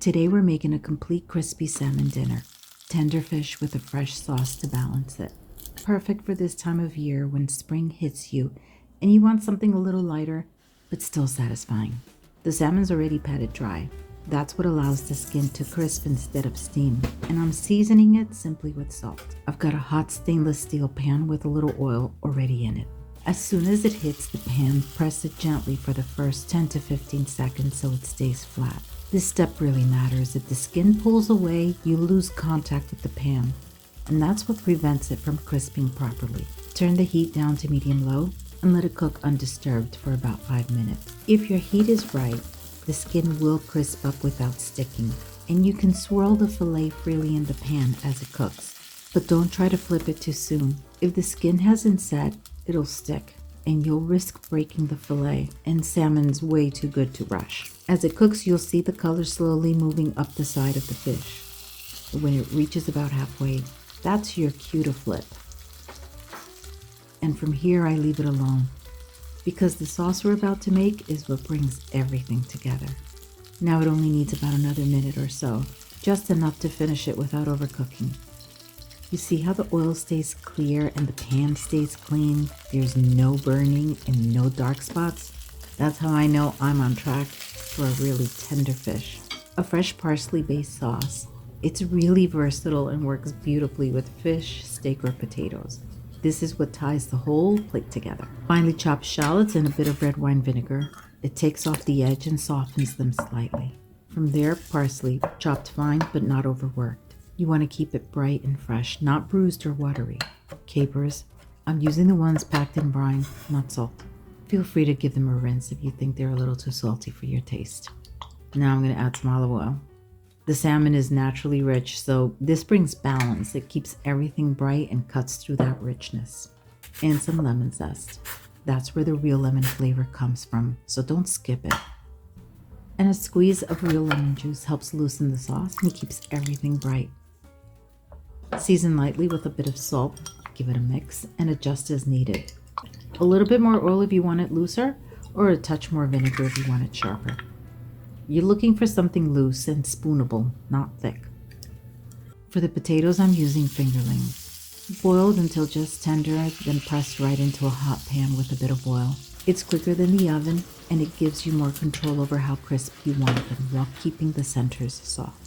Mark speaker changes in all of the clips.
Speaker 1: Today we're making a complete crispy salmon dinner. Tender fish with a fresh sauce to balance it. Perfect for this time of year when spring hits you and you want something a little lighter but still satisfying. The salmon's already patted dry. That's what allows the skin to crisp instead of steam, and I'm seasoning it simply with salt. I've got a hot stainless steel pan with a little oil already in it. As soon as it hits the pan, press it gently for the first 10 to 15 seconds so it stays flat. This step really matters. If the skin pulls away, you lose contact with the pan, and that's what prevents it from crisping properly. Turn the heat down to medium-low and let it cook undisturbed for about 5 minutes. If your heat is right, the skin will crisp up without sticking, and you can swirl the fillet freely in the pan as it cooks. But don't try to flip it too soon. If the skin hasn't set, it'll stick, and you'll risk breaking the fillet, and salmon's way too good to rush. As it cooks, you'll see the color slowly moving up the side of the fish. When it reaches about halfway, that's your cue to flip. And from here, I leave it alone, because the sauce we're about to make is what brings everything together. Now it only needs about another minute or so, just enough to finish it without overcooking. You see how the oil stays clear and the pan stays clean? There's no burning and no dark spots. That's how I know I'm on track for a really tender fish. A fresh parsley-based sauce. It's really versatile and works beautifully with fish, steak, or potatoes. This is what ties the whole plate together. Finely chopped shallots and a bit of red wine vinegar. It takes off the edge and softens them slightly. From there, parsley, chopped fine but not overworked. You want to keep it bright and fresh, not bruised or watery. Capers. I'm using the ones packed in brine, not salt. Feel free to give them a rinse if you think they're a little too salty for your taste. Now I'm going to add some olive oil. The salmon is naturally rich, so this brings balance. It keeps everything bright and cuts through that richness. And some lemon zest. That's where the real lemon flavor comes from, so don't skip it. And a squeeze of real lemon juice helps loosen the sauce and keeps everything bright. Season lightly with a bit of salt, give it a mix, and adjust as needed. A little bit more oil if you want it looser, or a touch more vinegar if you want it sharper. You're looking for something loose and spoonable, not thick. For the potatoes, I'm using fingerlings. Boiled until just tender, then pressed right into a hot pan with a bit of oil. It's quicker than the oven, and it gives you more control over how crisp you want them while keeping the centers soft.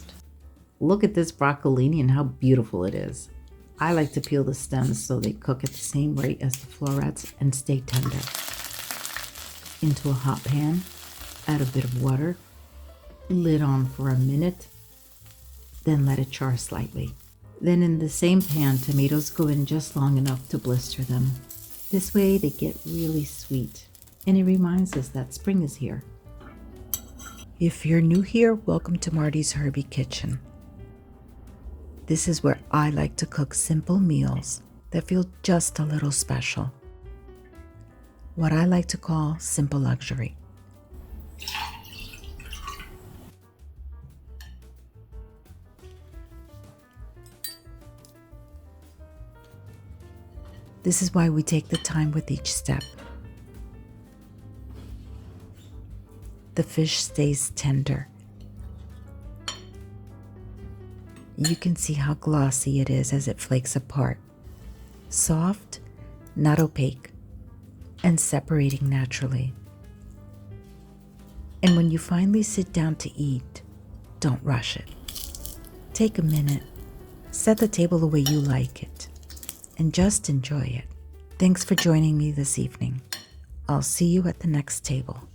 Speaker 1: Look at this broccolini and how beautiful it is. I like to peel the stems so they cook at the same rate as the florets and stay tender. Into a hot pan, add a bit of water, lid on for a minute, then let it char slightly. Then in the same pan, tomatoes go in just long enough to blister them. This way they get really sweet, and it reminds us that spring is here. If you're new here, welcome to Marty's Herbie Kitchen. This is where I like to cook simple meals that feel just a little special. What I like to call simple luxury. This is why we take the time with each step. The fish stays tender. You can see how glossy it is as it flakes apart. Soft, not opaque, and separating naturally. And when you finally sit down to eat, don't rush it. Take a minute, set the table the way you like it, and just enjoy it. Thanks for joining me this evening. I'll see you at the next table.